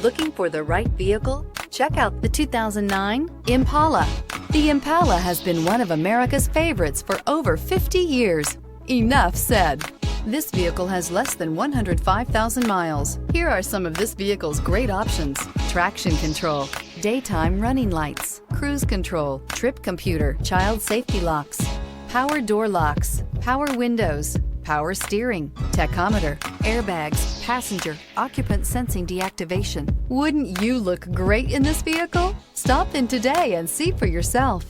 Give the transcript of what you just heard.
Looking for the right vehicle? Check out the 2009 Impala. The Impala has been one of America's favorites for over 50 years. Enough said. This vehicle has less than 105,000 miles. Here are some of this vehicle's great options: traction control, daytime running lights, cruise control, trip computer, child safety locks, power door locks, power windows, power steering, tachometer, airbags, passenger, occupant sensing deactivation. Wouldn't you look great in this vehicle? Stop in today and see for yourself.